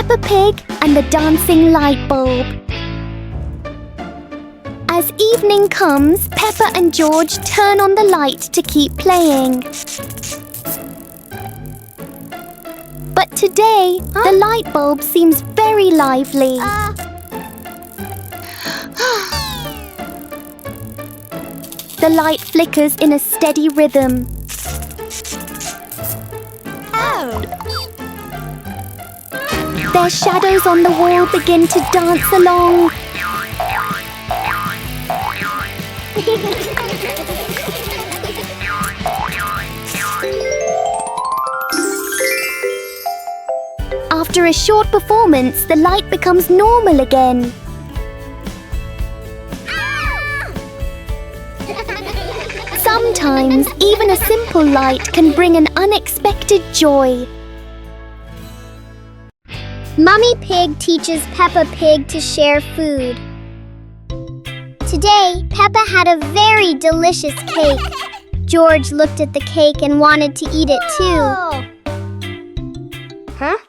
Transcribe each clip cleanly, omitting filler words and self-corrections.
Peppa Pig and the dancing light bulb. As evening comes, Peppa and George turn on the light to keep playing. But today, the light bulb seems very lively. The light flickers in a steady rhythm. Their shadows on the wall begin to dance along. After a short performance, the light becomes normal again. Sometimes, even a simple light can bring an unexpected joy. Mummy Pig teaches Peppa Pig to share food. Today, Peppa had a very delicious cake. George looked at the cake and wanted to eat it too.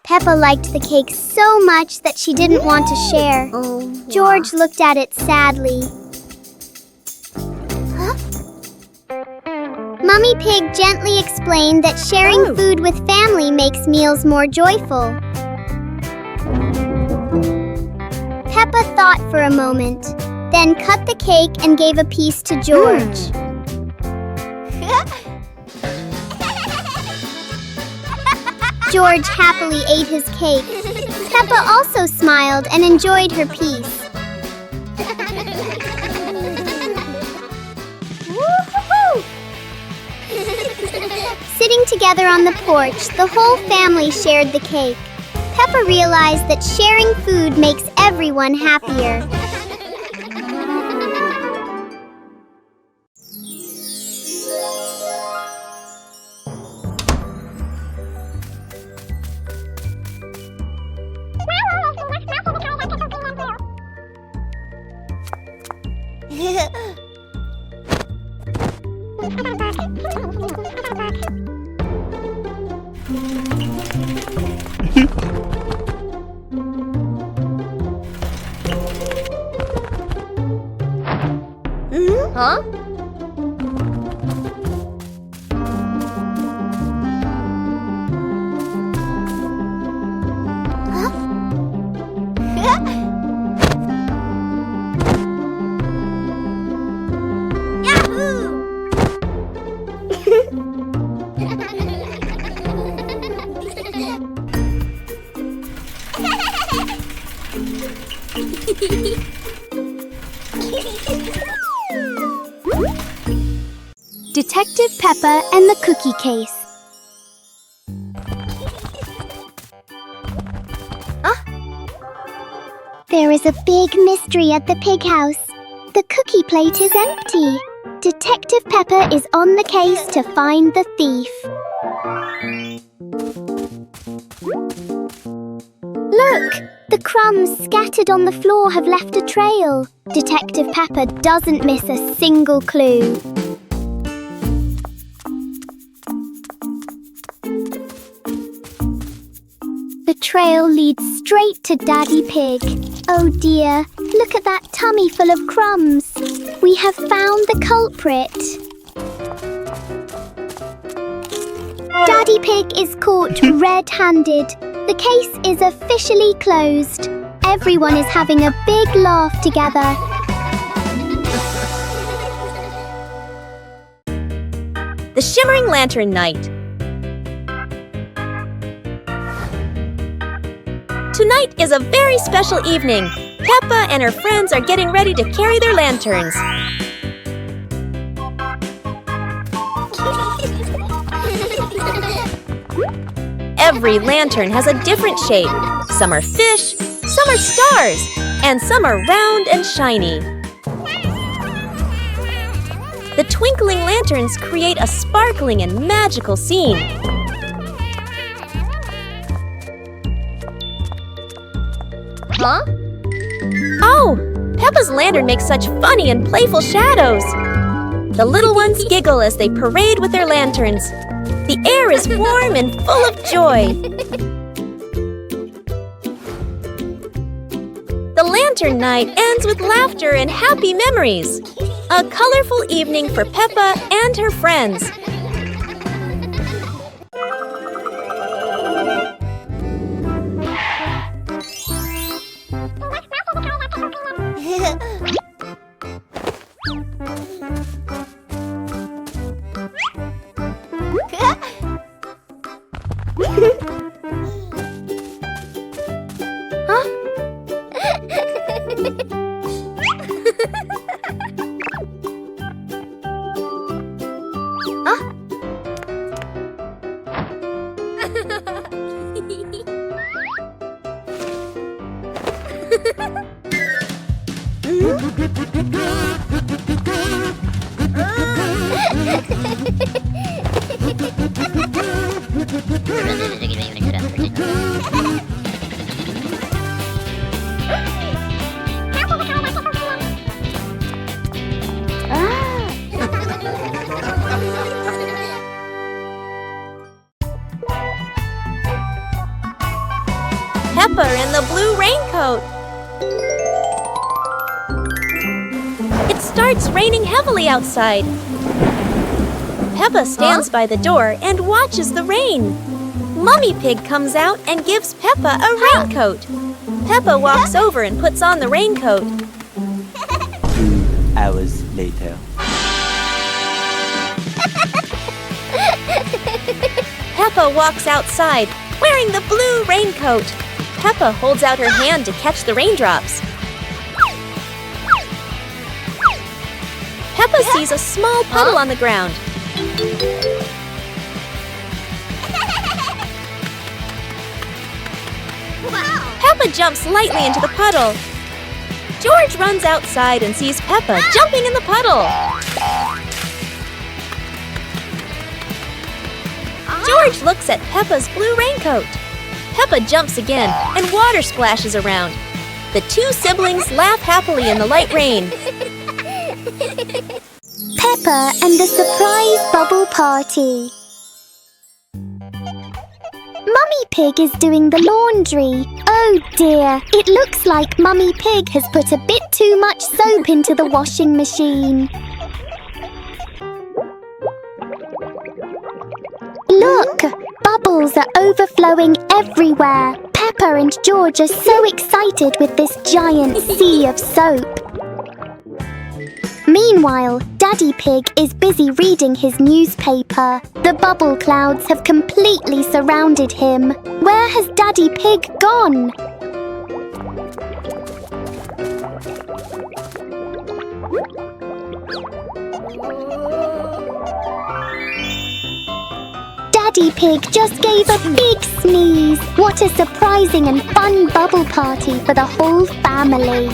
Peppa liked the cake so much that she didn't want to share. George looked at it sadly. Mummy Pig gently explained that sharing food with family makes meals more joyful. Peppa thought for a moment, then cut the cake and gave a piece to George. George happily ate his cake. Peppa also smiled and enjoyed her piece. Sitting together on the porch, the whole family shared the cake. Peppa realized that sharing food makes everyone happier. Detective Peppa and the Cookie Case. There is a big mystery at the pig house. The cookie plate is empty. Detective Peppa is on the case to find the thief. Look! The crumbs scattered on the floor have left a trail. Detective Peppa doesn't miss a single clue. The trail leads straight to Daddy Pig. Oh dear, look at that tummy full of crumbs. We have found the culprit. Daddy Pig is caught red-handed. The case is officially closed. Everyone is having a big laugh together. The Shimmering Lantern Night. Tonight is a very special evening. Peppa and her friends are getting ready to carry their lanterns. Every lantern has a different shape. Some are fish, some are stars, and some are round and shiny. The twinkling lanterns create a sparkling and magical scene. Oh! Peppa's lantern makes such funny and playful shadows. The little ones giggle as they parade with their lanterns. The air is warm and full of joy. lantern night ends with laughter and happy memories. A colorful evening for Peppa and her friends. Peppa in the blue raincoat. It starts raining heavily outside. Peppa stands by the door and watches the rain. Mummy Pig comes out and gives Peppa a raincoat. Peppa walks over and puts on the raincoat. 2 hours later. Peppa walks outside, wearing the blue raincoat. Peppa holds out her hand to catch the raindrops. Peppa sees a small puddle on the ground. Peppa jumps lightly into the puddle. George runs outside and sees Peppa jumping in the puddle. George looks at Peppa's blue raincoat. Peppa jumps again, and water splashes around. The two siblings laugh happily in the light rain. Peppa and the surprise bubble party. Mummy Pig is doing the laundry. Oh dear, it looks like Mummy Pig has put a bit too much soap into the washing machine. Look! Bubbles are overflowing everywhere. Peppa and George are so excited with this giant sea of soap. Meanwhile, Daddy Pig is busy reading his newspaper. The bubble clouds have completely surrounded him. Where has Daddy Pig gone? Daddy Pig just gave a big sneeze. What a surprising and fun bubble party for the whole family.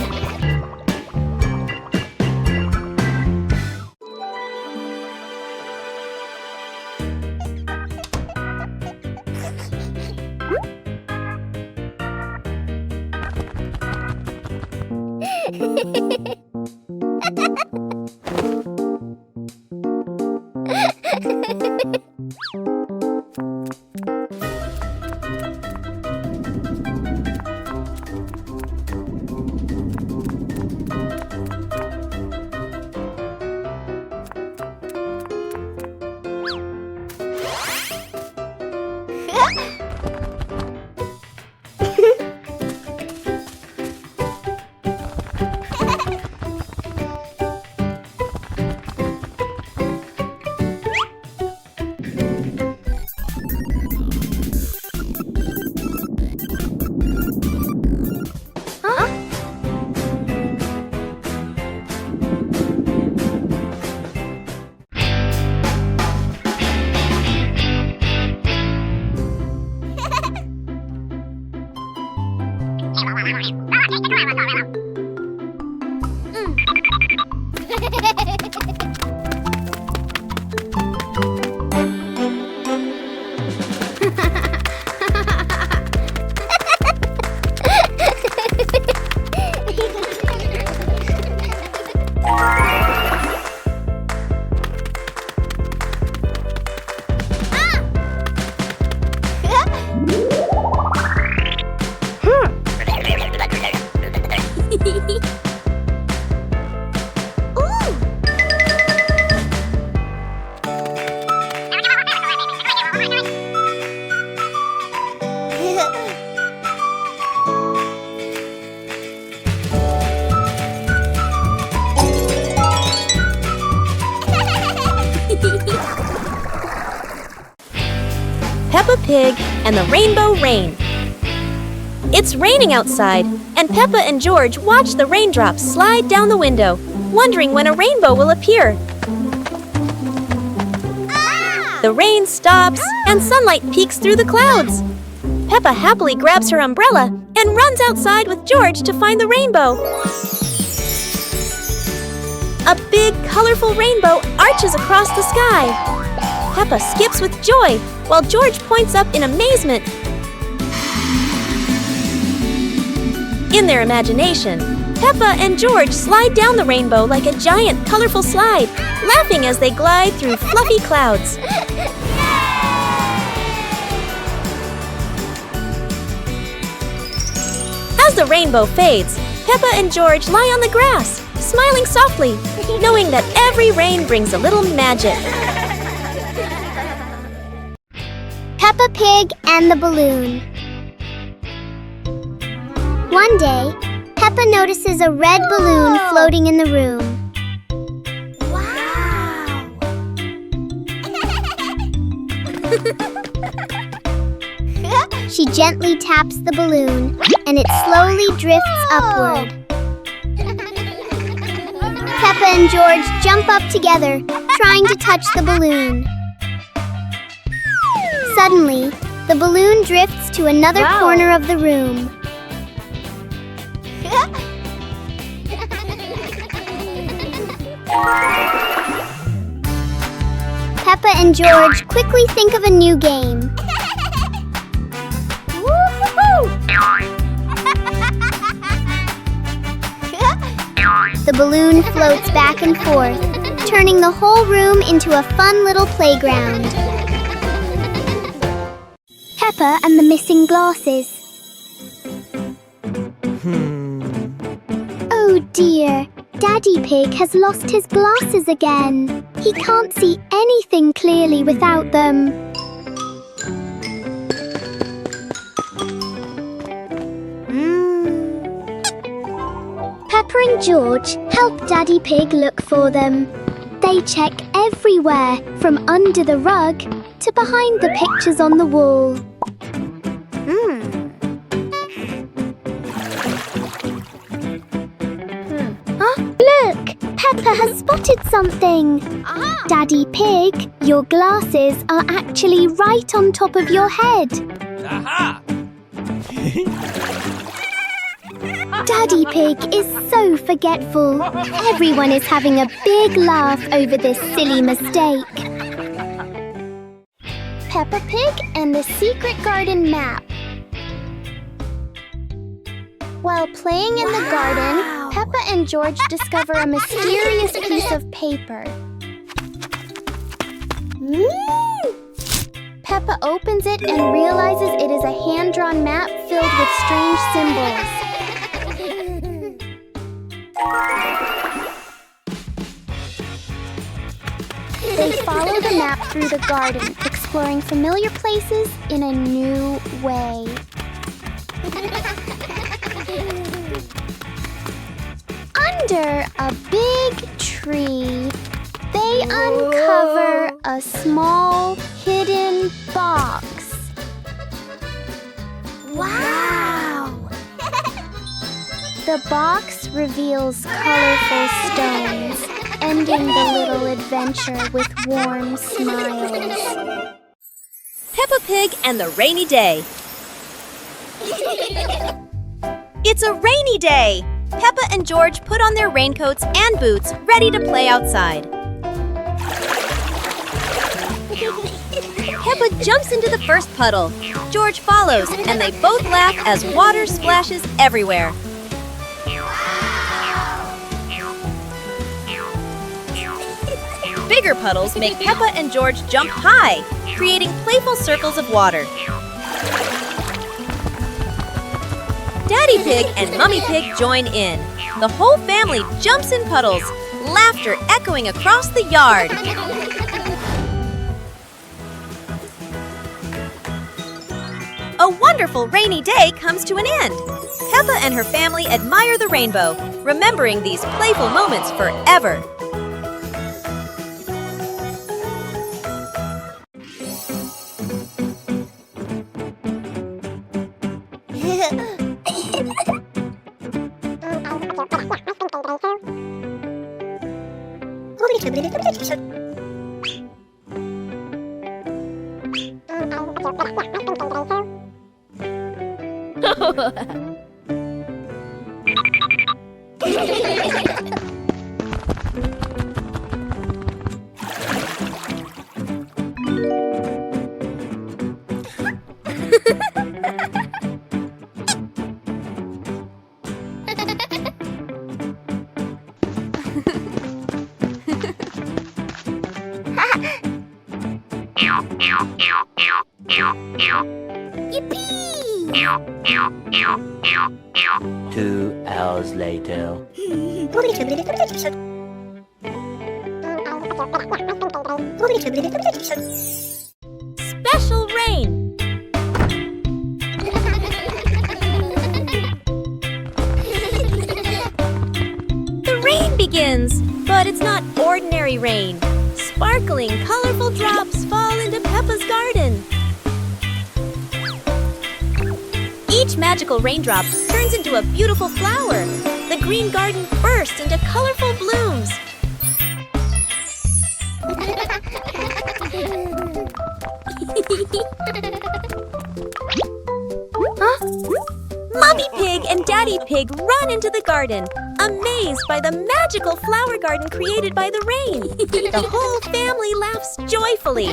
Pig, and the Rainbow Rain. It's raining outside, and Peppa and George watch the raindrops slide down the window, wondering when a rainbow will appear. The rain stops, and sunlight peeks through the clouds. Peppa happily grabs her umbrella and runs outside with George to find the rainbow. A big, colorful rainbow arches across the sky. Peppa skips with joy, while George points up in amazement. In their imagination, Peppa and George slide down the rainbow like a giant, colorful slide, laughing as they glide through fluffy clouds. As the rainbow fades, Peppa and George lie on the grass, smiling softly, knowing that every rain brings a little magic. Peppa Pig and the Balloon. One day, Peppa notices a red balloon floating in the room. Wow! She gently taps the balloon, and it slowly drifts upward. Peppa and George jump up together, trying to touch the balloon. Suddenly, the balloon drifts to another corner of the room. Peppa and George quickly think of a new game. The balloon floats back and forth, turning the whole room into a fun little playground. Peppa and the missing glasses. Oh dear, Daddy Pig has lost his glasses again. He can't see anything clearly without them. Peppa and George help Daddy Pig look for them. They check everywhere, from under the rug to behind the pictures on the wall. Look! Peppa has spotted something! Daddy Pig, your glasses are actually right on top of your head. Aha! Daddy Pig is so forgetful. Everyone is having a big laugh over this silly mistake. Peppa Pig and the Secret Garden Map. While playing in the garden, Peppa and George discover a mysterious piece of paper. Peppa opens it and realizes it is a hand-drawn map filled with strange symbols. They follow the map through the garden, exploring familiar places in a new way. Under a big tree, they uncover a small hidden box. Wow! The box reveals colorful stones, ending the little adventure with warm smiles. Peppa Pig and the Rainy Day. It's a rainy day! Peppa and George put on their raincoats and boots, ready to play outside. Peppa jumps into the first puddle. George follows, and they both laugh as water splashes everywhere. Bigger puddles make Peppa and George jump high, creating playful circles of water. Daddy Pig and Mummy Pig join in. The whole family jumps in puddles, laughter echoing across the yard. A wonderful rainy day comes to an end. Peppa and her family admire the rainbow, remembering these playful moments forever. Yippee! 2 hours later. Special rain! The rain begins, but it's not ordinary rain. Sparkling, colorful drops fall into Peppa's garden. Each magical raindrop turns into a beautiful flower. The green garden bursts into colorful blooms. Huh? Mommy Pig and Daddy Pig run into the garden, amazed by the magical flower garden created by the rain. The whole family laughs joyfully.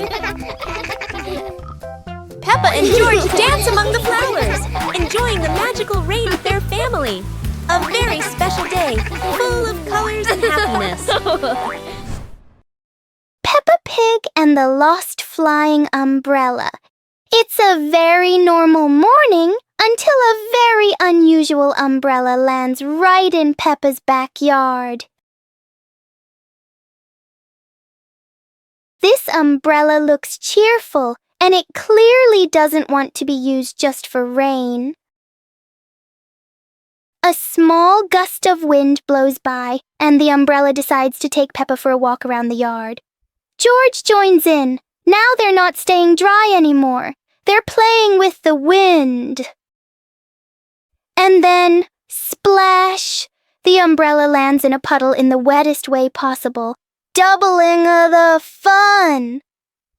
Peppa and George dance among the flowers, enjoying the magical rain with their family. A very special day, full of colors and happiness. Peppa Pig and the Lost Flying Umbrella. It's a very normal morning until a very unusual umbrella lands right in Peppa's backyard. This umbrella looks cheerful, and it clearly doesn't want to be used just for rain. A small gust of wind blows by, and the umbrella decides to take Peppa for a walk around the yard. George joins in. Now they're not staying dry anymore. They're playing with the wind. And then, splash! The umbrella lands in a puddle in the wettest way possible, doubling the fun.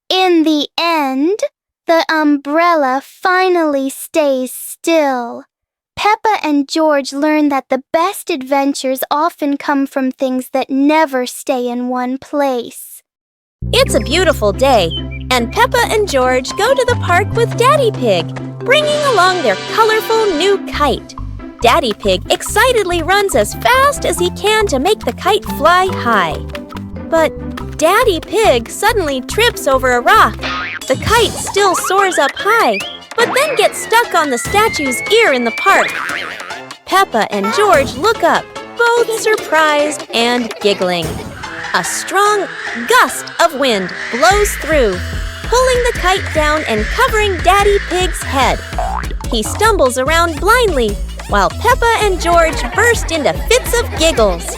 In the end, the umbrella finally stays still. Peppa and George learn that the best adventures often come from things that never stay in one place. It's a beautiful day, and Peppa and George go to the park with Daddy Pig, bringing along their colorful new kite. Daddy Pig excitedly runs as fast as he can to make the kite fly high. But Daddy Pig suddenly trips over a rock. The kite still soars up high, but then gets stuck on the statue's ear in the park. Peppa and George look up, both surprised and giggling. A strong gust of wind blows through, pulling the kite down and covering Daddy Pig's head. He stumbles around blindly, while Peppa and George burst into fits of giggles.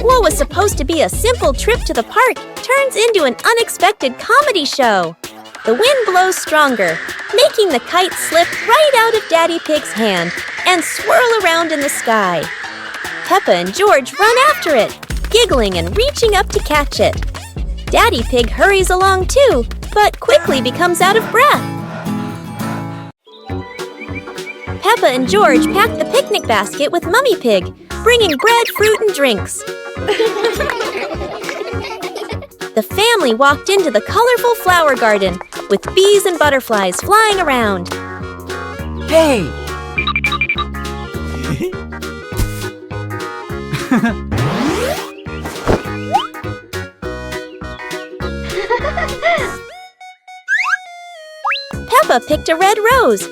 What was supposed to be a simple trip to the park turns into an unexpected comedy show. The wind blows stronger, making the kite slip right out of Daddy Pig's hand and swirl around in the sky. Peppa and George run after it, giggling and reaching up to catch it. Daddy Pig hurries along too, but quickly becomes out of breath. Peppa and George pack the picnic basket with Mummy Pig, bringing bread, fruit, and drinks. The family walked into the colorful flower garden with bees and butterflies flying around. Hey! Peppa picked a red rose.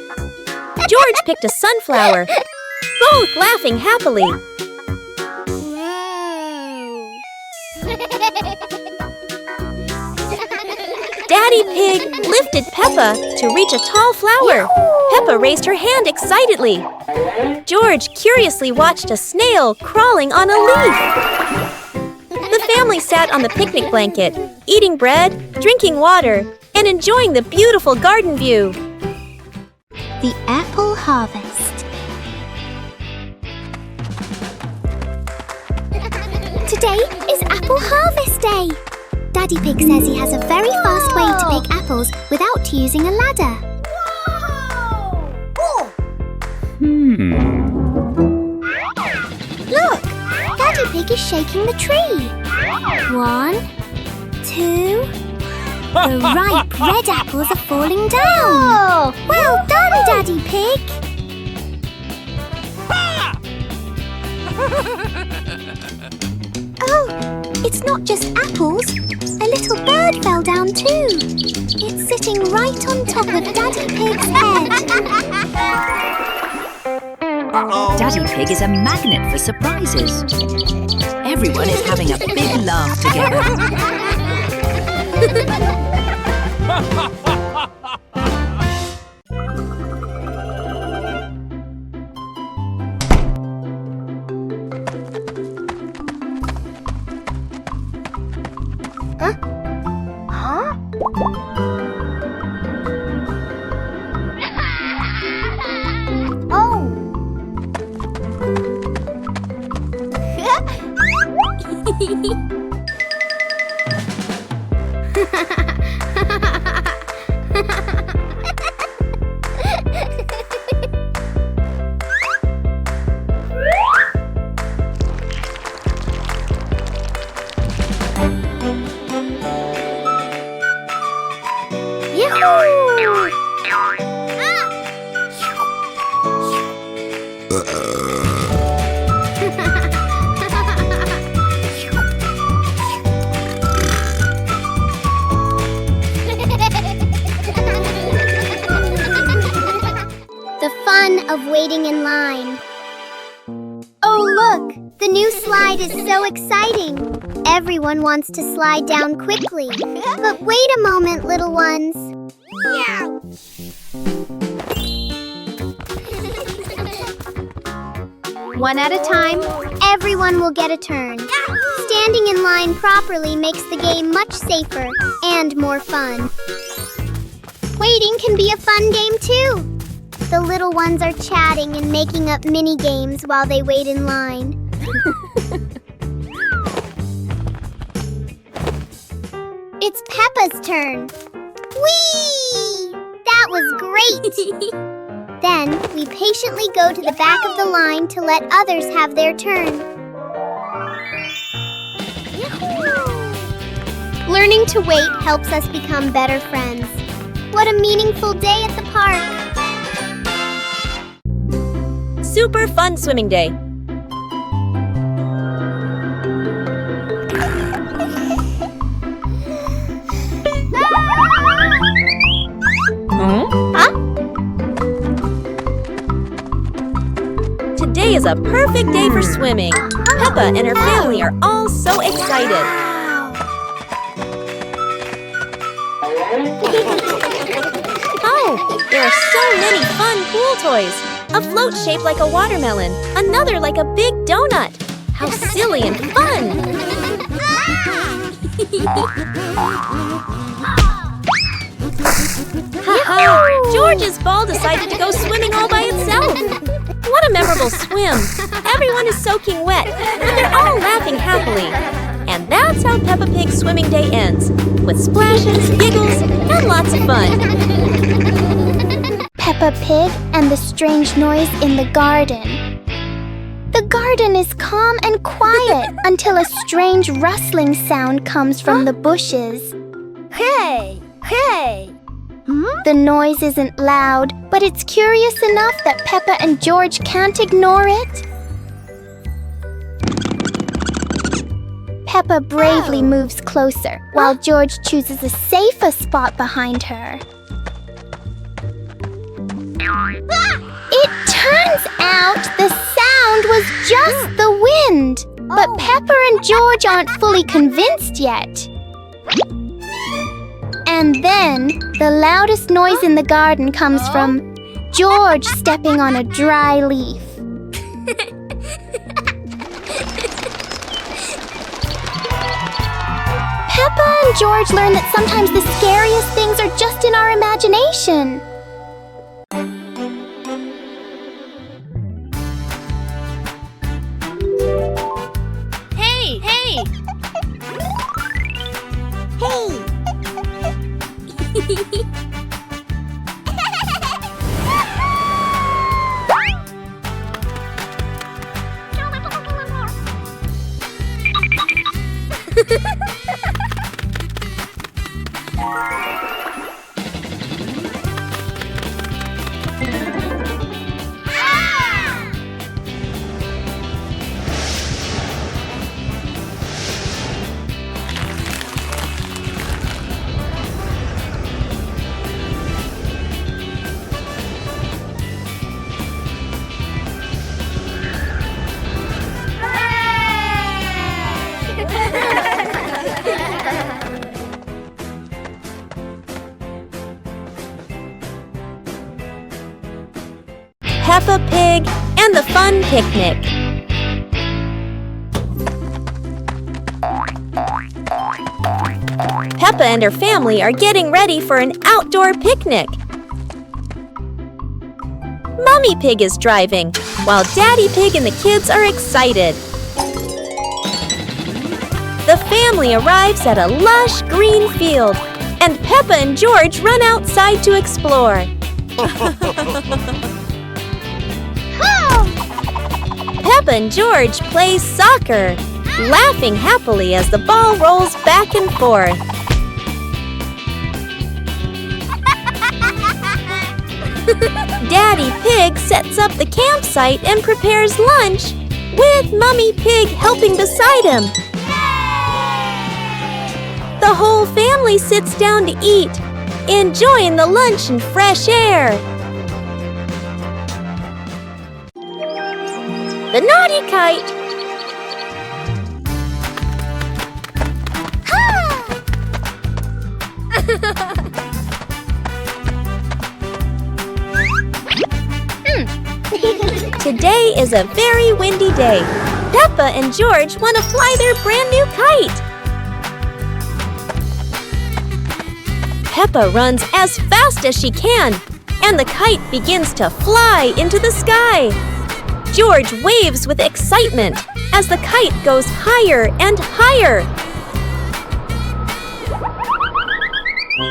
George picked a sunflower, both laughing happily. Daddy Pig lifted Peppa to reach a tall flower. Peppa raised her hand excitedly. George curiously watched a snail crawling on a leaf. The family sat on the picnic blanket, eating bread, drinking water, and enjoying the beautiful garden view. the apple harvest. Today is Apple Harvest Day. Daddy Pig says he has a very fast way to pick apples without using a ladder. Look! Daddy Pig is shaking the tree. 1, 2... The ripe red apples are falling down. Well done, Daddy Pig. Oh, it's not just apples. A little bird fell down too. It's sitting right on top of Daddy Pig's head. Daddy Pig is a magnet for surprises. Everyone is having a big laugh together. The fun of waiting in line. Oh, look! The new slide is so exciting. Everyone wants to slide down quickly. But wait a moment, little ones. One at a time, everyone will get a turn. Standing in line properly makes the game much safer and more fun. Waiting can be a fun game too. The little ones are chatting and making up mini games while they wait in line. It's Peppa's turn. Whee! That was great! Then we patiently go to the back of the line to let others have their turn. Learning to wait helps us become better friends. What a meaningful day at the park! Super fun swimming day. Today is a perfect day for swimming. Peppa and her family are all so excited. Oh, there are so many fun pool toys. A float shaped like a watermelon, another like a big donut. How silly and fun! Ha-ha! George's ball decided to go swimming all by itself. What a memorable swim! Everyone is soaking wet, but they're all laughing happily. And that's how Peppa Pig's swimming day ends, with splashes, giggles, and lots of fun. Peppa Pig and the strange noise in the garden. The garden is calm and quiet until a strange rustling sound comes from the bushes. Hey! Hey! The noise isn't loud, but it's curious enough that Peppa and George can't ignore it. Peppa bravely moves closer, while George chooses a safer spot behind her. It turns out the sound was just the wind, but Peppa and George aren't fully convinced yet. And then, the loudest noise in the garden comes from George stepping on a dry leaf. Peppa and George learn that sometimes the scariest things are just in our imagination. Peppa Pig and the Fun Picnic. Peppa and her family are getting ready for an outdoor picnic. Mummy Pig is driving, while Daddy Pig and the kids are excited. The family arrives at a lush green field, and Peppa and George run outside to explore. Peppa and George play soccer, laughing happily as the ball rolls back and forth. Daddy Pig sets up the campsite and prepares lunch, with Mummy Pig helping beside him. The whole family sits down to eat, enjoying the lunch and fresh air. The naughty kite. Today is a very windy day. Peppa and George want to fly their brand new kite. Peppa runs as fast as she can, and the kite begins to fly into the sky. George waves with excitement as the kite goes higher and higher.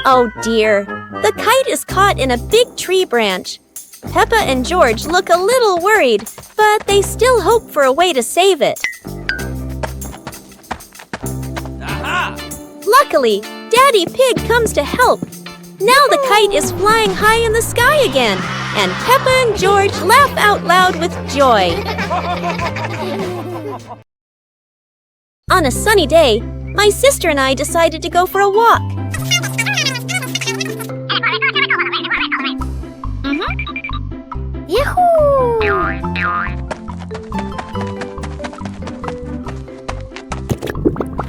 Oh dear, the kite is caught in a big tree branch. Peppa and George look a little worried, but they still hope for a way to save it. Aha! Luckily, Daddy Pig comes to help. Now the kite is flying high in the sky again, and Peppa and George laugh out loud with joy. On a sunny day, my sister and I decided to go for a walk.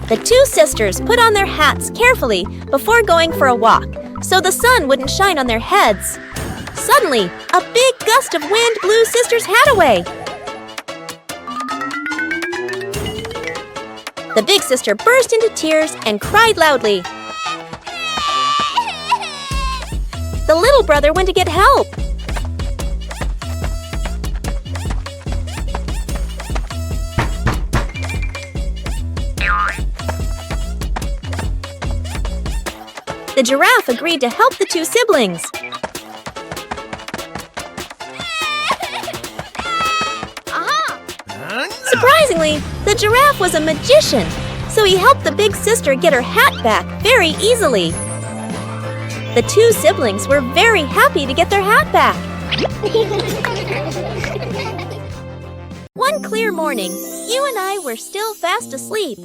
The two sisters put on their hats carefully before going for a walk, so the sun wouldn't shine on their heads. Suddenly, a big gust of wind blew Sister's hat away. The big sister burst into tears and cried loudly. The little brother went to get help. The giraffe agreed to help the two siblings. Surprisingly, the giraffe was a magician, so he helped the big sister get her hat back very easily. The two siblings were very happy to get their hat back. One clear morning, you and I were still fast asleep.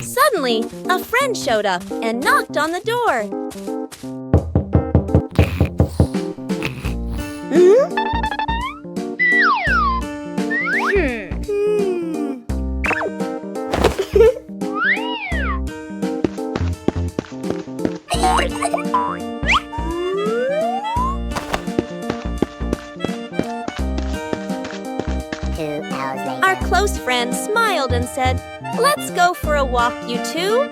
Suddenly, a friend showed up and knocked on the door. Our close friend smiled and said, "Let's go for a walk, you two."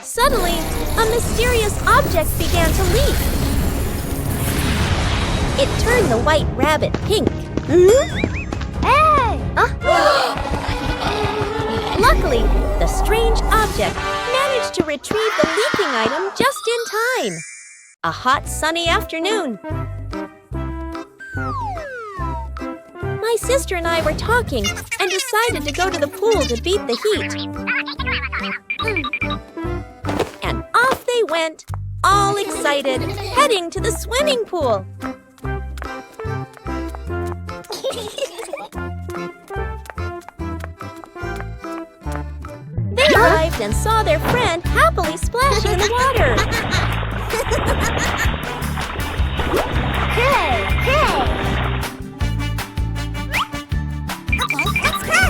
Suddenly, a mysterious object began to leap. It turned the white rabbit pink. Hey! Luckily, the strange object managed to retrieve the leaking item just in time. a hot, sunny afternoon. My sister and I were talking and decided to go to the pool to beat the heat. And off they went, all excited, heading to the swimming pool. They arrived and saw their friend happily splashing in the water. Hey, hey! Okay, let's go!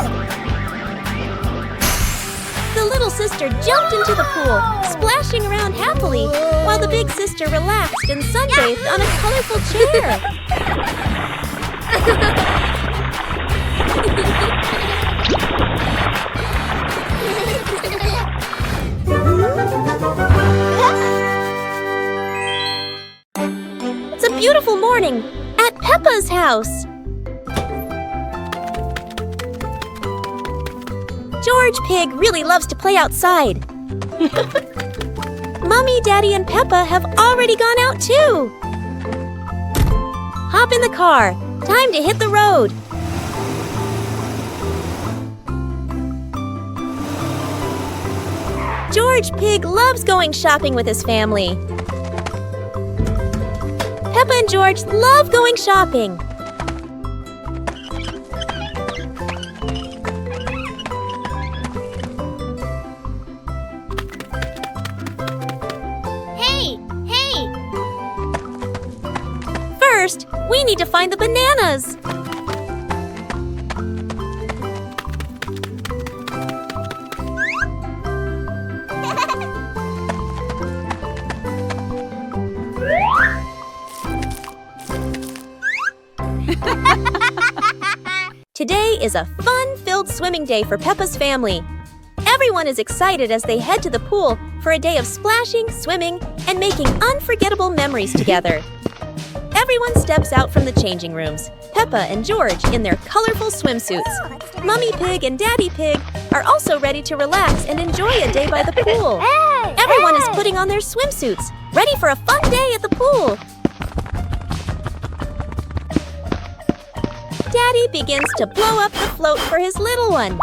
The little sister jumped into the pool, splashing around happily, while the big sister relaxed and sunbathed on a colorful chair. It's a beautiful morning at Peppa's house. George Pig really loves to play outside. Mommy, Daddy, and Peppa have already gone out too. Hop in the car. Time to hit the road. George Pig loves going shopping with his family. Peppa and George love going shopping. Hey, hey! First, we need to find the bananas. Today is a fun-filled swimming day for Peppa's family. Everyone is excited as they head to the pool for a day of splashing, swimming, and making unforgettable memories together. Everyone steps out from the changing rooms, Peppa and George in their colorful swimsuits. Mummy Pig and Daddy Pig are also ready to relax and enjoy a day by the pool. Everyone is putting on their swimsuits, ready for a fun day at the pool. Daddy begins to blow up the float for his little one.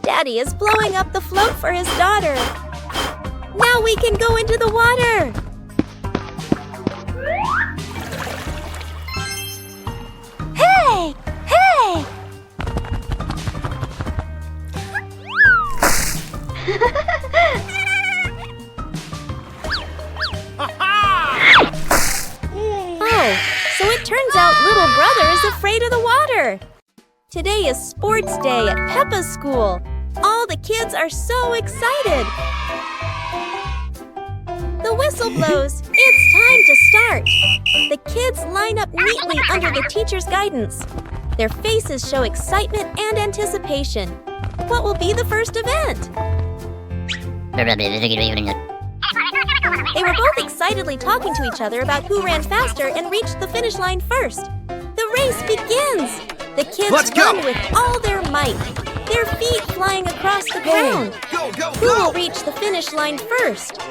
Daddy is blowing up the float for his daughter. Now we can go into the water. Hey, hey! Oh, so it turns out little brother is afraid of the water. Today is sports day at Peppa's school. All the kids are so excited. The whistle blows. It's time to start. The kids line up neatly under the teacher's guidance. Their faces show excitement and anticipation. What will be the first event? They were both excitedly talking to each other about who ran faster and reached the finish line first. The race begins. The kids run with all their might, their feet flying across the ground. Go, go, Who will reach the finish line first?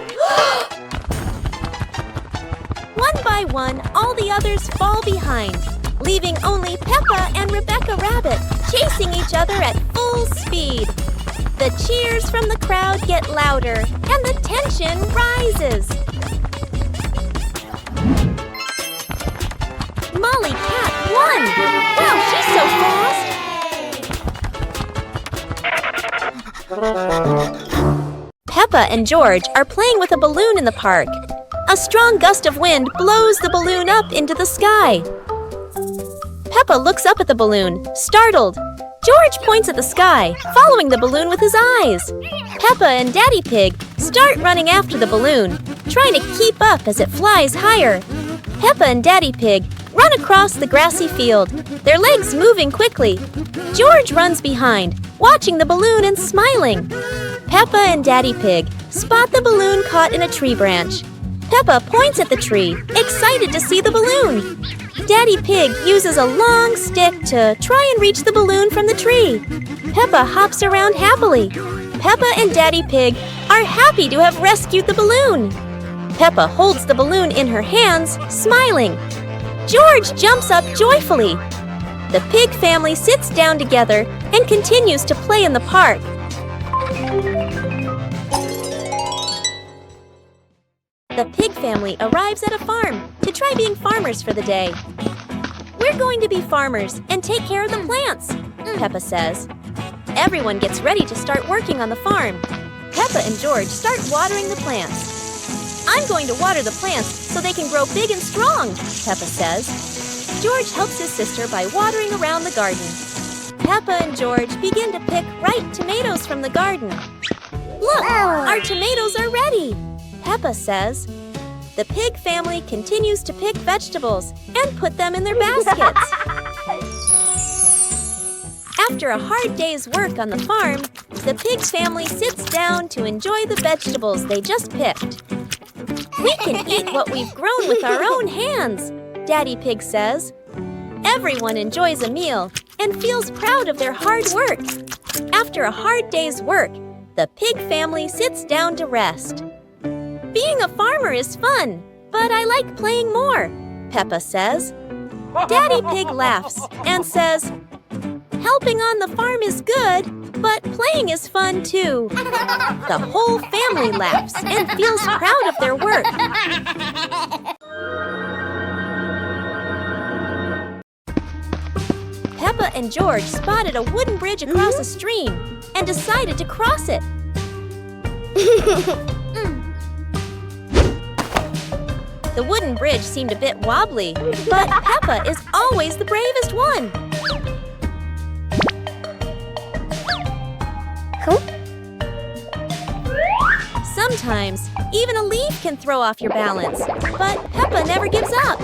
One by one, all the others fall behind, leaving only Peppa and Rebecca Rabbit chasing each other at full speed. The cheers from the crowd get louder, and the tension rises. Molly Cat won! Wow, she's so fast! Peppa and George are playing with a balloon in the park. A strong gust of wind blows the balloon up into the sky. Peppa looks up at the balloon, startled. George points at the sky, following the balloon with his eyes. Peppa and Daddy Pig start running after the balloon, trying to keep up as it flies higher. Peppa and Daddy Pig run across the grassy field, their legs moving quickly. George runs behind, watching the balloon and smiling. Peppa and Daddy Pig spot the balloon caught in a tree branch. Peppa points at the tree, excited to see the balloon. Daddy Pig uses a long stick to try and reach the balloon from the tree. Peppa hops around happily. Peppa and Daddy Pig are happy to have rescued the balloon. Peppa holds the balloon in her hands, smiling. George jumps up joyfully. The pig family sits down together and continues to play in the park. The pig family arrives at a farm to try being farmers for the day. We're going to be farmers and take care of the plants, Peppa says. Everyone gets ready to start working on the farm. Peppa and George start watering the plants. I'm going to water the plants so they can grow big and strong, Peppa says. George helps his sister by watering around the garden. Peppa and George begin to pick ripe tomatoes from the garden. Look, our tomatoes are ready, Peppa says. The pig family continues to pick vegetables and put them in their baskets. After a hard day's work on the farm, the pig family sits down to enjoy the vegetables they just picked. We can eat what we've grown with our own hands, Daddy Pig says. Everyone enjoys a meal and feels proud of their hard work. After a hard day's work, the pig family sits down to rest. Being a farmer is fun, but I like playing more, Peppa says. Daddy Pig laughs and says, helping on the farm is good, but playing is fun too. The whole family laughs and feels proud of their work. Peppa and George spotted a wooden bridge across a stream and decided to cross it. The wooden bridge seemed a bit wobbly, but Peppa is always the bravest one. Sometimes, even a leaf can throw off your balance, but Peppa never gives up.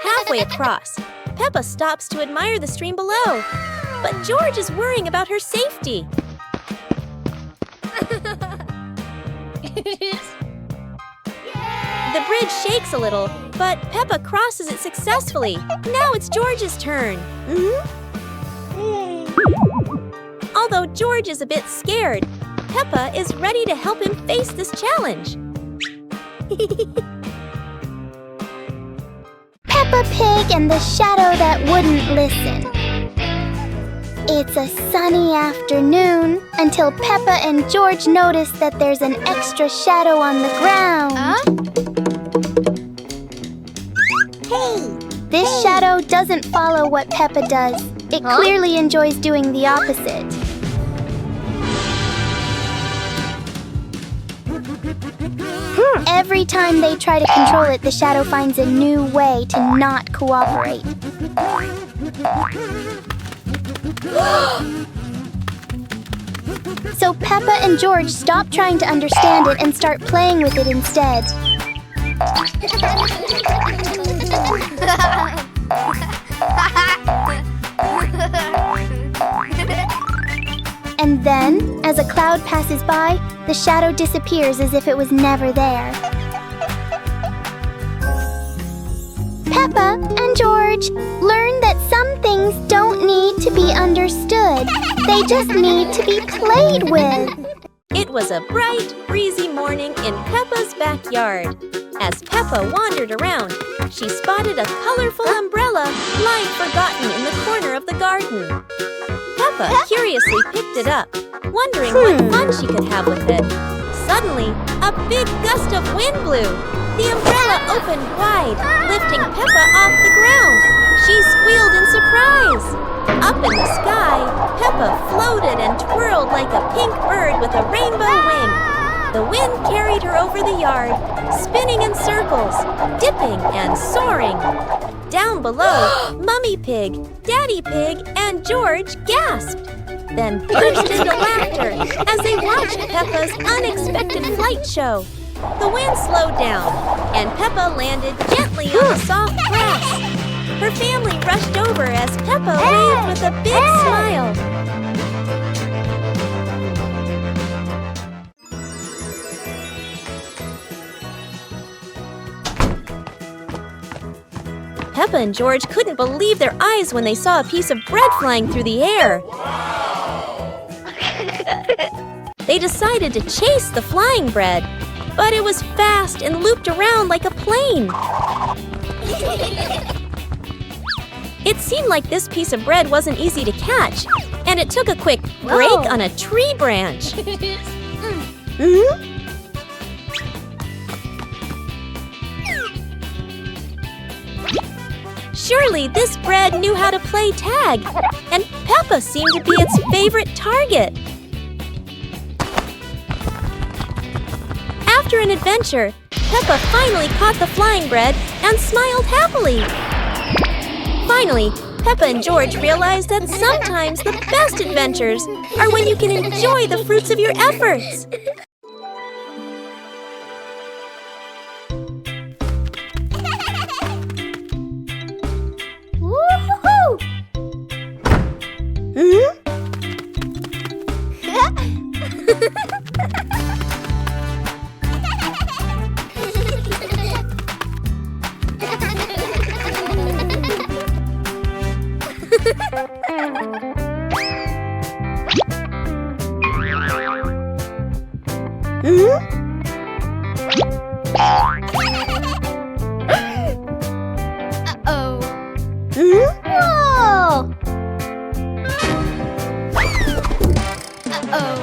Halfway across, Peppa stops to admire the stream below, but George is worrying about her safety. The bridge shakes a little, but Peppa crosses it successfully. Now it's George's turn. Although George is a bit scared, Peppa is ready to help him face this challenge. Peppa Pig and the shadow that wouldn't listen. It's a sunny afternoon until Peppa and George notice that there's an extra shadow on the ground. This shadow doesn't follow what Peppa does. It clearly enjoys doing the opposite. Every time they try to control it, the shadow finds a new way to not cooperate. So Peppa and George stop trying to understand it and start playing with it instead. And then, as a cloud passes by, the shadow disappears as if it was never there. Peppa and George learn that some things don't need to be understood. They just need to be played with. It was a bright, breezy morning in Peppa's backyard. As Peppa wandered around, she spotted a colorful umbrella lying forgotten in the corner of the garden. Peppa curiously picked it up, wondering what fun she could have with it. Suddenly, a big gust of wind blew. The umbrella opened wide, lifting Peppa off the ground. She squealed in surprise. Up in the sky, Peppa floated and twirled like a pink bird with a rainbow wing. The wind carried her over the yard, spinning in circles, dipping and soaring. Down below, Mummy Pig, Daddy Pig, and George gasped, then burst into laughter as they watched Peppa's unexpected flight show. The wind slowed down, and Peppa landed gently on the soft grass. Her family rushed over as Peppa waved with a big smile. Peppa and George couldn't believe their eyes when they saw a piece of bread flying through the air. They decided to chase the flying bread, but it was fast and looped around like a plane. It seemed like this piece of bread wasn't easy to catch, and it took a quick break on a tree branch. Surely this bread knew how to play tag, and Peppa seemed to be its favorite target. After an adventure, Peppa finally caught the flying bread and smiled happily. Finally, Peppa and George realized that sometimes the best adventures are when you can enjoy the fruits of your efforts. Woo-hoo-hoo! Uh-oh. Whoa! Uh-oh.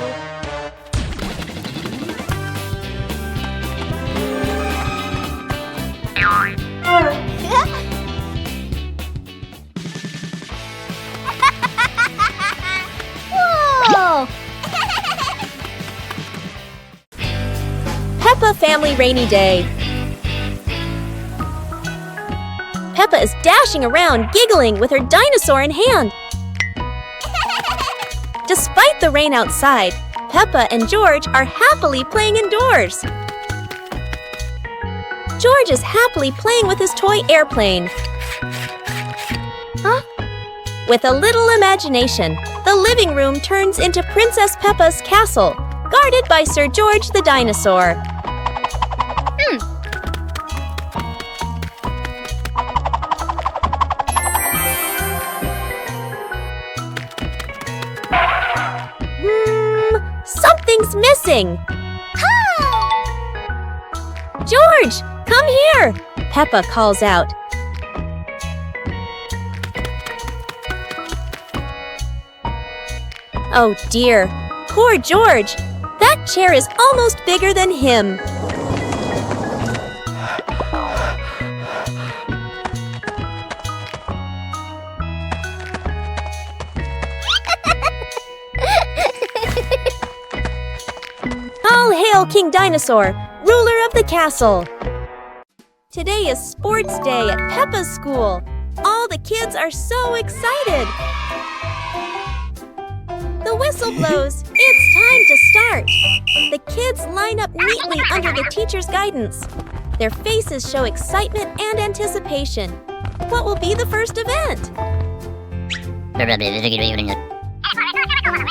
Whoa! Peppa Family Rainy Day. Peppa is dashing around, giggling with her dinosaur in hand. Despite the rain outside, Peppa and George are happily playing indoors. George is happily playing with his toy airplane. With a little imagination, the living room turns into Princess Peppa's castle, guarded by Sir George the dinosaur. Something's missing. George, come here! Peppa calls out. Oh dear, poor George. That chair is almost bigger than him. All hail King Dinosaur, ruler of the castle. Today is sports day at Peppa's school. All the kids are so excited. The whistle blows. It's time to start. The kids line up neatly under the teacher's guidance. Their faces show excitement and anticipation. What will be the first event?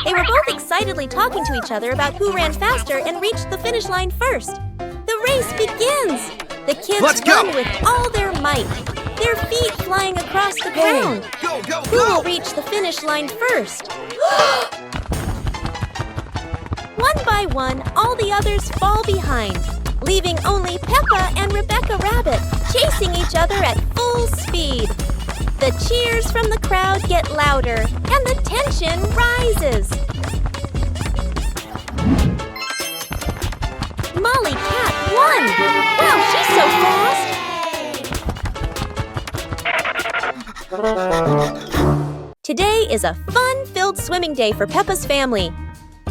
They were both excitedly talking to each other about who ran faster and reached the finish line first. The race begins. The kids run with all their might, their feet flying across the ground. Who will reach the finish line first? One by one, all the others fall behind, leaving only Peppa and Rebecca Rabbit chasing each other at full speed. The cheers from the crowd get louder, and the tension rises. Molly Cat won! Wow, she's so fast! Today is a fun-filled swimming day for Peppa's family.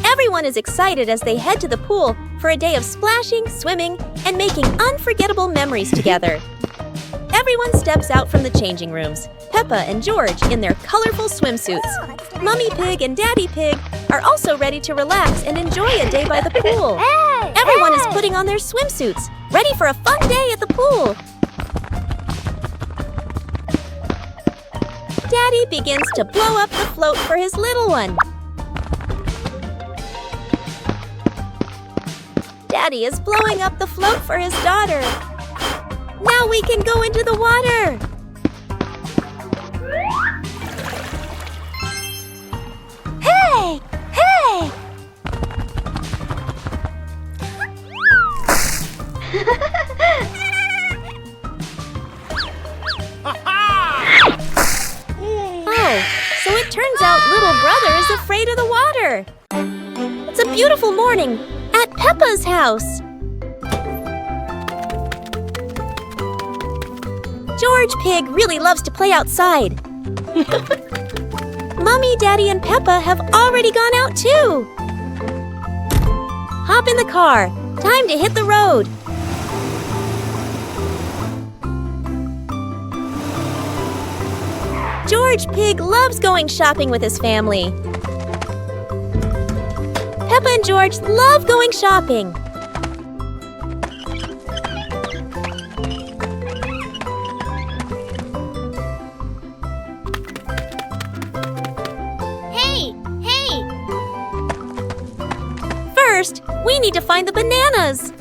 Everyone is excited as they head to the pool for a day of splashing, swimming, and making unforgettable memories together. Everyone steps out from the changing rooms, Peppa and George in their colorful swimsuits. Mummy Pig and Daddy Pig are also ready to relax and enjoy a day by the pool. Everyone is putting on their swimsuits, ready for a fun day at the pool. Daddy begins to blow up the float for his little one. Daddy is blowing up the float for his daughter. Now we can go into the water. brother is afraid of the water. It's a beautiful morning at Peppa's house. George Pig really loves to play outside. Mommy, Daddy, and Peppa have already gone out too. Hop in the car. Time to hit the road. George Pig loves going shopping with his family. Peppa and George love going shopping. Hey! First, we need to find the bananas.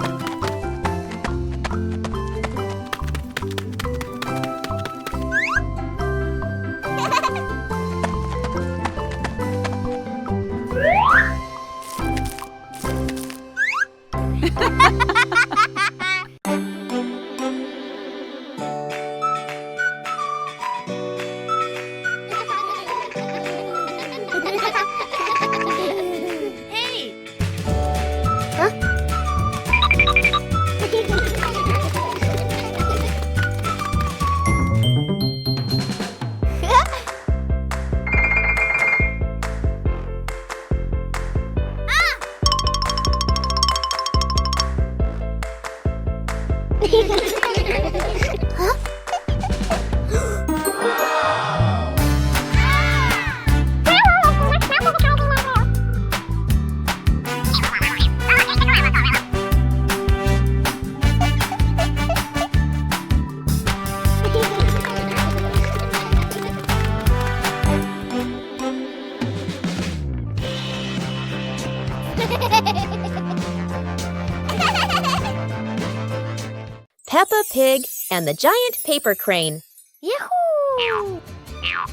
Peppa Pig and the Giant Paper Crane. Yahoo!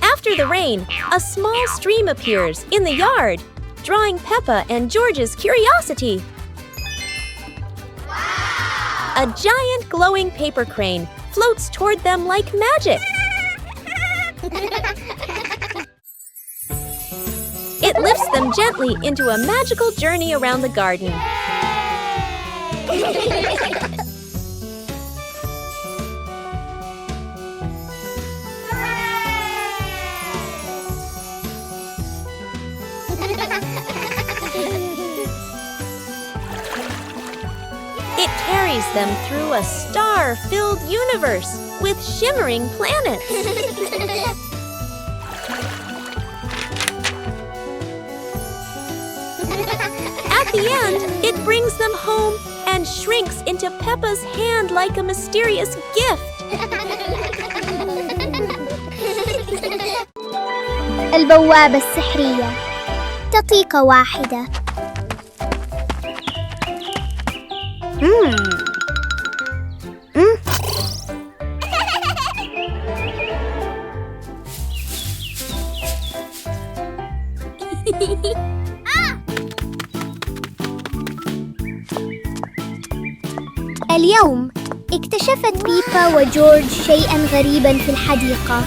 After the rain, a small stream appears in the yard, drawing Peppa and George's curiosity. Wow! A giant glowing paper crane floats toward them like magic. It lifts them gently into a magical journey around the garden. It carries them through a star-filled universe with shimmering planets. At the end, it brings them home and shrinks into Peppa's hand like a mysterious gift. البوابة السحرية. دقيقة واحدة. اليوم اكتشفت بيبا وجورج شيئاً غريباً في الحديقة.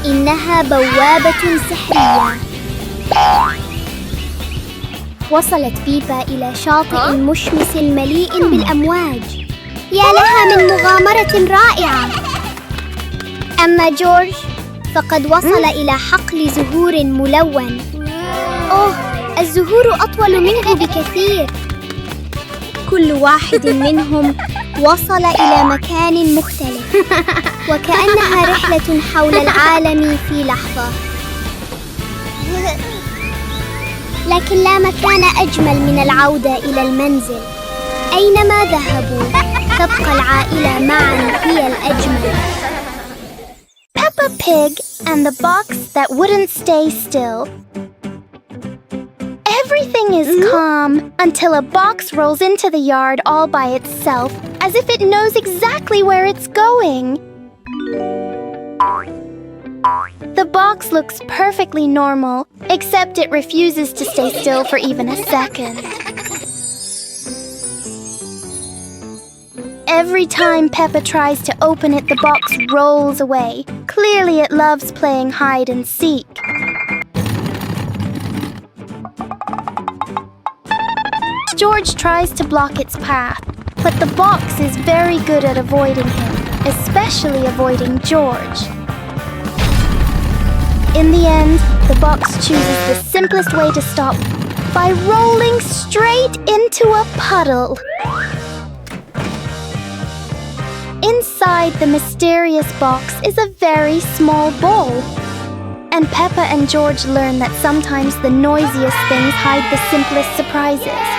إنها بوابة سحرية. وصلت بيبا إلى شاطئ مشمس مليء بالأمواج. يا لها من مغامرة رائعة. أما جورج فقد وصل إلى حقل زهور ملون. أوه، الزهور أطول منه بكثير. كل واحد منهم وصل إلى مكان مختلف، وكأنها رحلة حول العالم في لحظة. لكن لا مكان أجمل من العودة إلى المنزل. أينما ذهبوا تبقى العائلة معا هي الأجمل. Peppa Pig and the box that wouldn't stay still. Everything is calm until a box rolls into the yard all by itself, as if it knows exactly where it's going. The box looks perfectly normal, except it refuses to stay still for even a second. Every time Peppa tries to open it, the box rolls away. Clearly it loves playing hide and seek. George tries to block its path, but the box is very good at avoiding him, especially avoiding George. In the end, the box chooses the simplest way to stop by rolling straight into a puddle. Inside the mysterious box is a very small bowl. And Peppa and George learn that sometimes the noisiest things hide the simplest surprises.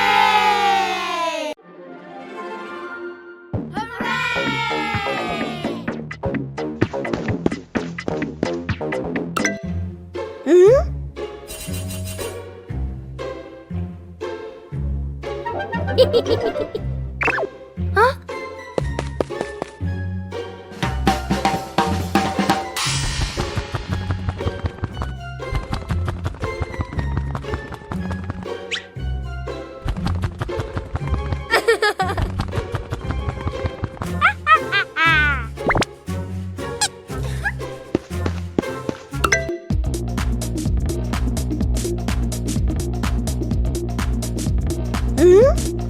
Huh?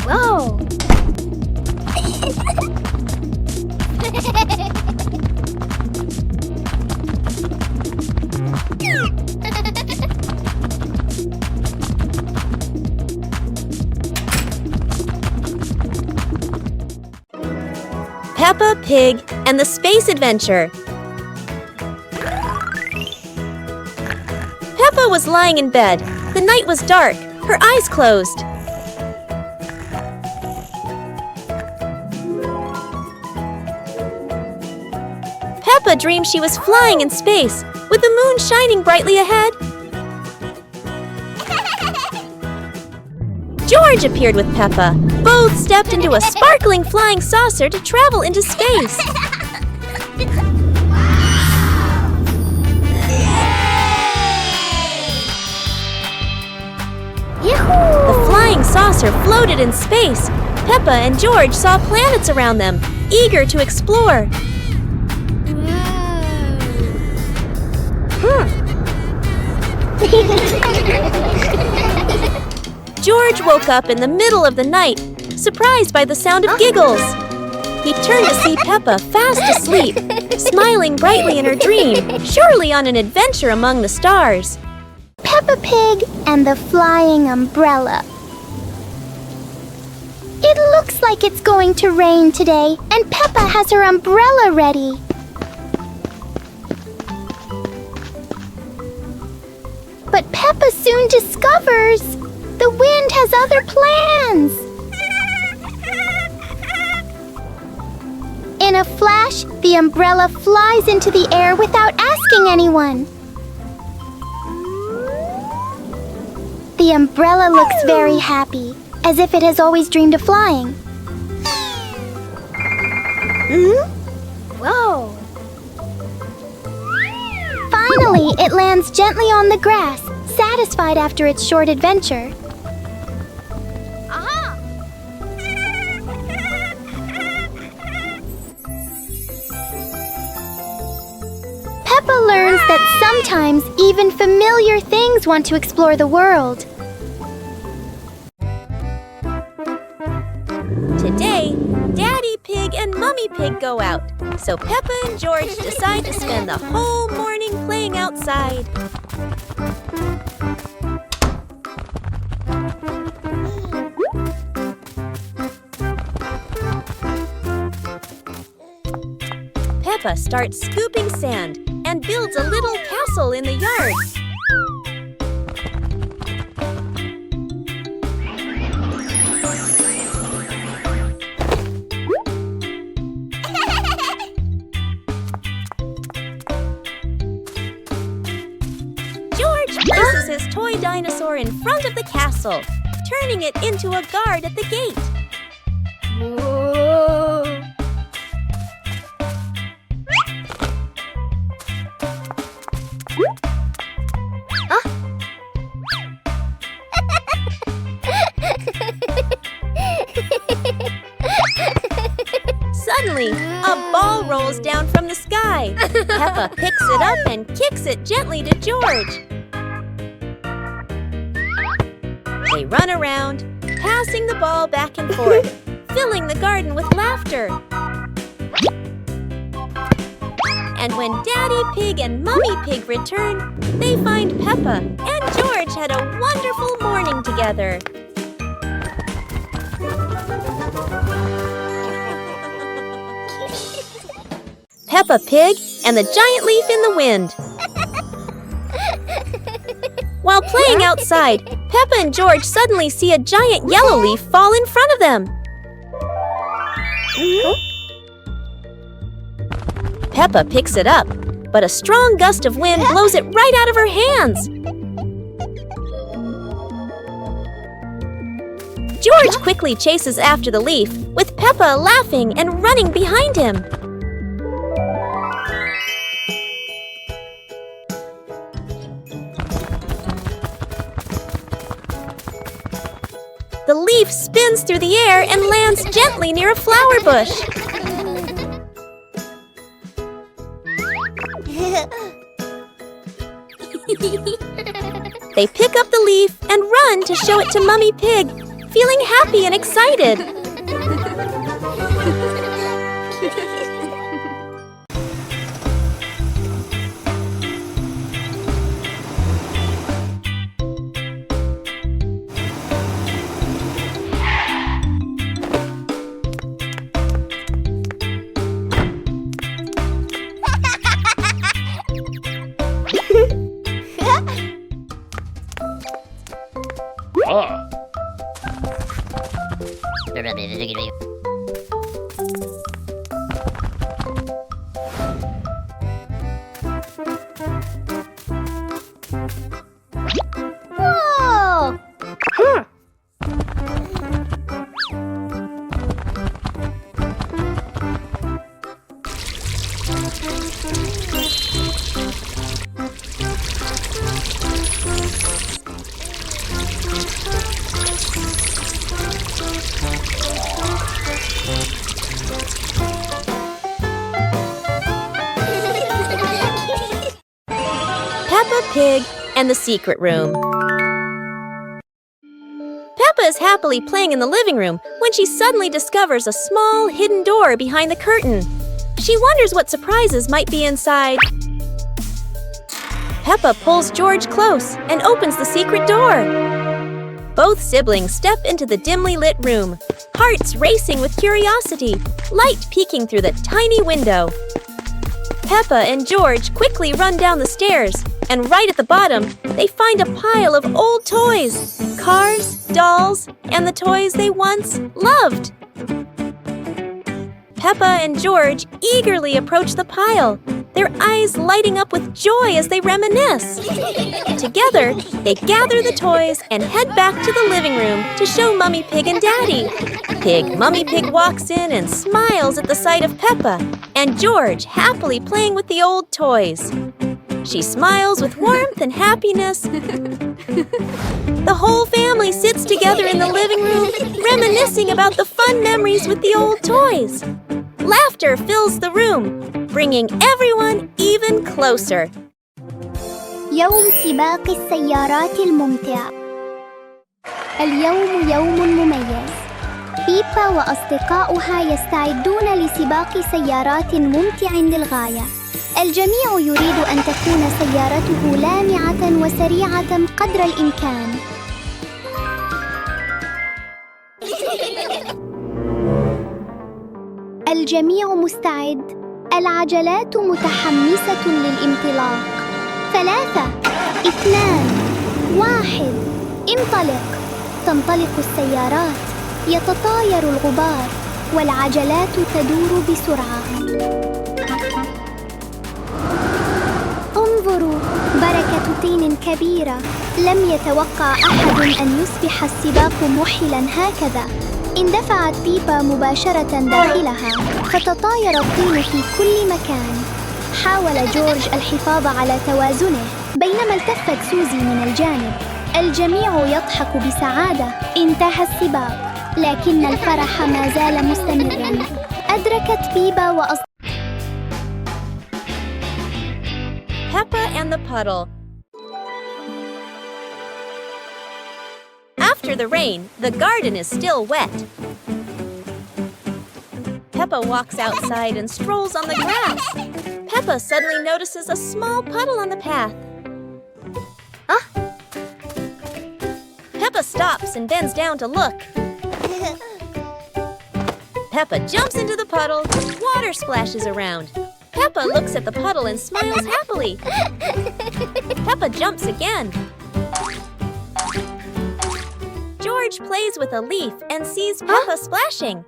Whoa! Peppa Pig and the Space Adventure. Peppa was lying in bed. The night was dark. Her eyes closed. Peppa dreamed she was flying in space, with the moon shining brightly ahead. George appeared with Peppa. Both stepped into a sparkling flying saucer to travel into space. The flying saucer floated in space. Peppa and George saw planets around them, eager to explore. George woke up in the middle of the night, surprised by the sound of giggles. He turned to see Peppa fast asleep, smiling brightly in her dream, surely on an adventure among the stars. Peppa Pig and the Flying Umbrella. It looks like it's going to rain today, and Peppa has her umbrella ready. But Peppa soon discovers the wind has other plans. In a flash, the umbrella flies into the air without asking anyone. The umbrella looks very happy, as if it has always dreamed of flying. Whoa! Finally, it lands gently on the grass, satisfied after its short adventure. Peppa learns that sometimes even familiar things want to explore the world. Today, Daddy Pig and Mummy Pig go out, so Peppa and George decide to spend the whole morning playing outside. Peppa starts scooping sand and builds a little castle in the yard. George places his toy dinosaur in front of the castle, turning it into a guard at the gate. Suddenly, a ball rolls down from the sky. Peppa picks it up and kicks it gently to George. They run around, passing the ball back and forth, filling the garden with laughter. And when Daddy Pig and Mummy Pig return, they find Peppa and George had a wonderful morning together. Peppa Pig and the Giant Leaf in the Wind. While playing outside, Peppa and George suddenly see a giant yellow leaf fall in front of them. Peppa picks it up, but a strong gust of wind blows it right out of her hands. George quickly chases after the leaf, with Peppa laughing and running behind him. The leaf spins through the air and lands gently near a flower bush. They pick up the leaf and run to show it to Mummy Pig, feeling happy and excited. Whoa! Peppa Pig and the Secret Room. Peppa is happily playing in the living room when she suddenly discovers a small hidden door behind the curtain. She wonders what surprises might be inside. Peppa pulls George close and opens the secret door. Both siblings step into the dimly lit room, hearts racing with curiosity, light peeking through the tiny window. Peppa and George quickly run down the stairs, and right at the bottom, they find a pile of old toys, cars, dolls, and the toys they once loved. Peppa and George eagerly approach the pile, their eyes lighting up with joy as they reminisce. Together, they gather the toys and head back to the living room to show Mummy Pig and Daddy. Mummy Pig walks in and smiles at the sight of Peppa and George happily playing with the old toys. She smiles with warmth and happiness. The whole family sits together in the living room, reminiscing about the fun memories with the old toys. Laughter fills the room, bringing everyone even closer. يوم سباق السيارات الممتع. اليوم يوم مميز. بيبا وأصدقاؤها يستعدون لسباق سيارات ممتع للغاية. الجميع يريد أن تكون سيارته لامعة وسريعة قدر الإمكان. الجميع مستعد. العجلات متحمسة للانطلاق. 3 2 1 انطلق. تنطلق السيارات. يتطاير الغبار والعجلات تدور بسرعة. انظروا، بركة طين كبيرة. لم يتوقع أحد أن يصبح السباق مُحِلًا هكذا. اندفعت بيبا مباشرة داخلها، فتطاير الطين في كل مكان. حاول جورج الحفاظ على توازنه، بينما التفت سوزي من الجانب. الجميع يضحك بسعادة. انتهى السباق، لكن الفرح ما زال مستمراً. أدركت بيبا Peppa and the Puddle. After the rain, the garden is still wet. Peppa walks outside and strolls on the grass. Peppa suddenly notices a small puddle on the path. Peppa stops and bends down to look. Peppa jumps into the puddle. Water splashes around. Peppa looks at the puddle and smiles happily. Peppa jumps again. George plays with a leaf and sees Peppa splashing.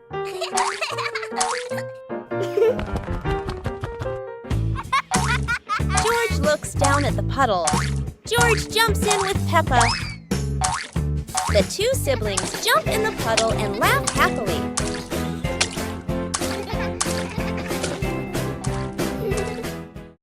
George looks down at the puddle. George jumps in with Peppa. The two siblings jump in the puddle and laugh happily.